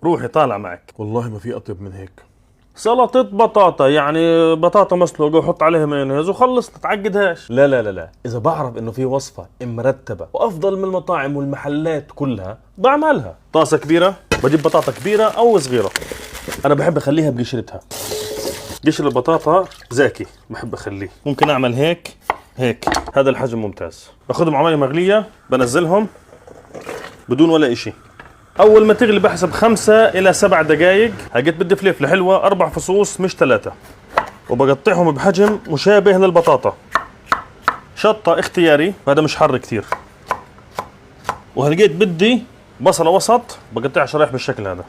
روحي طالع معك. والله ما في اطيب من هيك. سلطة بطاطا، يعني بطاطا مسلوقة وحط عليها مايونيز وخلص، ما تعقدهاش. لا لا لا لا، إذا بعرف إنه في وصفة مرتبة وأفضل من المطاعم والمحلات كلها بعملها. طاسة كبيرة، بجيب بطاطا كبيرة أو صغيرة. أنا بحب أخليها بقشرتها. قشر البطاطا زاكي بحب أخليه. ممكن أعمل هيك هيك، هذا الحجم ممتاز. باخذهم على مية مغلية، بنزلهم بدون ولا إشي. أول ما تغلي بحسب 5 إلى 7 دقائق. هقيت بدي فلفلة حلوة 4 فصوص مش 3، وبقطعهم بحجم مشابه للبطاطا. شطة اختياري، هذا مش حر كتير. وهلقيت بدي بصلة وسط، بقطعها شرايح بالشكل هذا.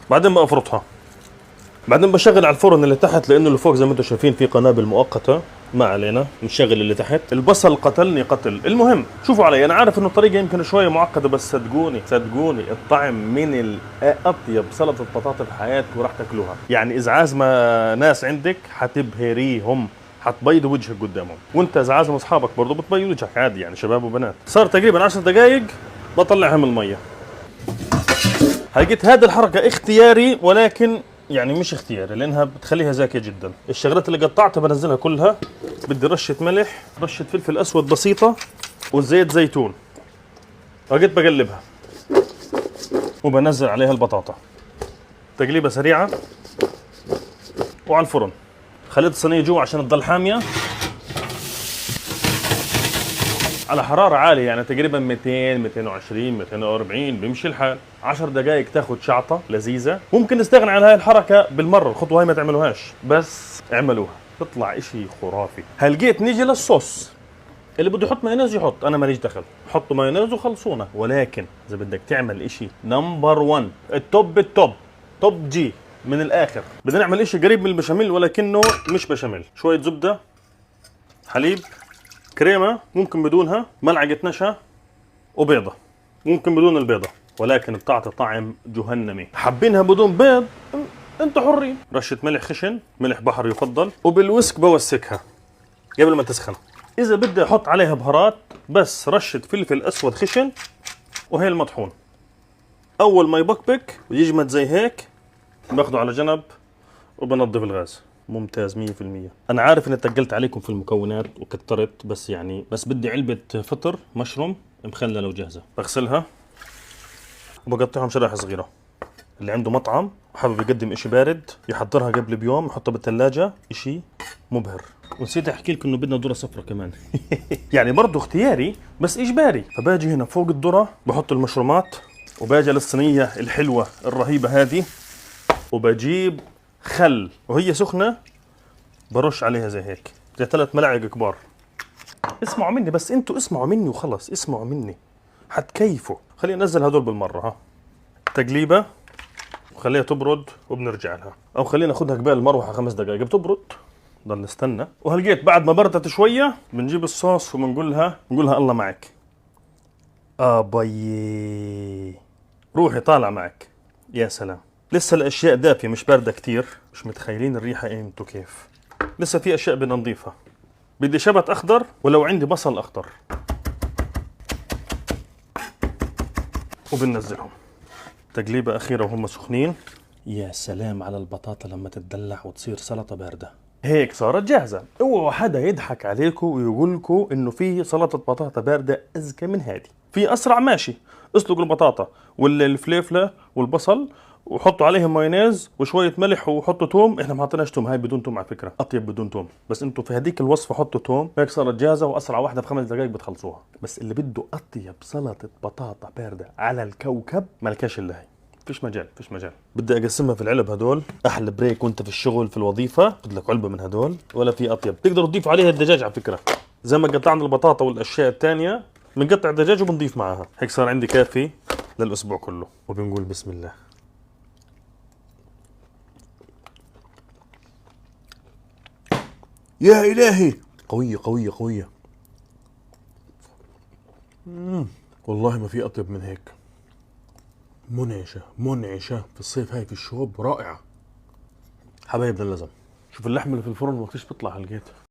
بعدين بأفرطها. بعدين بشغل على الفرن اللي تحت، لأنه اللي فوق زي ما انتم شايفين في قنابل مؤقتة. ما علينا، نشغل اللي تحت. البصل قتلني قتل. المهم شوفوا علي، انا عارف انه الطريقه يمكن شويه معقده، بس صدقوني صدقوني الطعم من اطيب سلطه بطاطا بحياتك وراح تاكلوها. يعني اذا عازمه ناس عندك حتبهريهم، حتبيض وجهك قدامهم. وانت اذا عازم اصحابك برضه بتبيض وجهك عادي، يعني شباب وبنات. صار تقريبا 10 دقائق بطلعها من الميه. هلقيت هذه الحركه اختياري، ولكن يعني مش اختياري لانها بتخليها زاكيه جدا. الشغلات اللي قطعتها بنزلها كلها. بدي رشه ملح، رشه فلفل اسود بسيطه، وزيت زيتون. وقت بقلبها وبنزل عليها البطاطا. تقليبه سريعه وعلى الفرن. خليت الصينيه جوا عشان تضل حاميه على حراره عاليه، يعني تقريبا 200 220 240 بيمشي الحال. 10 دقائق تاخذ شعطه لذيذه. ممكن نستغنى عن هاي الحركه بالمره، الخطوه هاي ما تعملوهاش، بس اعملوها تطلع اشي خرافي. هلقيت نيجي للصوص. اللي بده يحط مايونيز يحط، انا ماليش دخل. حطوا مايونيز وخلصونا. ولكن اذا بدك تعمل اشي نمبر 1، التوب التوب توب جي من الاخر، بدنا نعمل اشي قريب من البشاميل ولكنه مش بشاميل. شويه زبده، حليب، كريمه ممكن بدونها، ملعقه نشا، وبيضه. ممكن بدون البيضه، ولكن بتعطي طعم جهنمي. حابينها بدون بيض انتوا حرين. رشه ملح خشن، ملح بحر يفضل، وبالويسك بوسكها قبل ما تسخن. اذا بدي احط عليها بهارات بس رشه فلفل اسود خشن وهي المطحون. اول ما يبكبك ويجمد زي هيك باخده على جنب وبنظف الغاز. ممتاز 100%. انا عارف اني تقلت عليكم في المكونات وكترت، بس يعني بس بدي علبه فطر مشروم مخلله وجاهزه. بغسلها وبقطعهم شرائح صغيره. اللي عنده مطعم وحابب يقدم اشي بارد يحضرها قبل بيوم، يحطها بالثلاجه، اشي مبهر. ونسيت احكي لكم انه بدنا ذره صفرة كمان. يعني برضه اختياري بس اجباري. فباجي هنا فوق الذره بحط المشرومات، وباجي للصينيه الحلوه الرهيبه هذه، وبجيب خل وهي سخنه برش عليها زي هيك، زي 3 ملاعق كبار. اسمعوا مني بس، انتوا اسمعوا مني وخلص، اسمعوا مني حتكيفوا. خلينا ننزل هدول بالمره. ها تقليبه وخليها تبرد وبنرجع لها، او خلينا ناخذها قبل المروحه 5 دقائق بتبرد، ضل نستنى. وهلقيت بعد ما بردت شويه بنجيب الصوص وبنقولها الله معك. بيي روحي طالع معك. يا سلام. لسه الاشياء دافيه مش بارده كتير. مش متخيلين الريحه انتو كيف. لسه في اشياء بدنا نضيفها. بدي شبت اخضر، ولو عندي بصل اخضر، وبننزلهم. تقليبه اخيره وهم سخنين. يا سلام على البطاطا لما تتدلع وتصير سلطه بارده. هيك صارت جاهزه. اوعوا حدا يضحك عليكم ويقول لكم انه في سلطه بطاطا بارده اذكى من هذه. في اسرع ماشي، اسلقوا البطاطا والفليفله والبصل وحطوا عليهم مايونيز وشويه ملح وحطوا توم. احنا ما حطيناش توم، هاي بدون توم على فكره، اطيب بدون توم. بس انتم في هذيك الوصفه حطوا توم. هيك صارت جاهزه واسرع واحده ب5 دقائق بتخلصوها. بس اللي بده اطيب سلطه بطاطا بارده على الكوكب مالكاش الا هي. فيش مجال فيش مجال. بدي اقسمها في العلب هدول. احلى بريك وانت في الشغل في الوظيفه، خذ لك علبه من هدول ولا في اطيب. تقدروا تضيفوا عليها الدجاج على فكره، زي ما قطعنا البطاطا والاشياء الثانيه بنقطع الدجاج وبنضيف معها. هيك صار عندي كافي للاسبوع كله. وبنقول بسم الله. يا الهي، قويه قويه قويه. والله ما في اطيب من هيك. منعشه منعشه في الصيف، هاي في الشوب رائعه. حبايبنا اللزم، شوف اللحم اللي في الفرن وقتيش بيطلع. هلقيت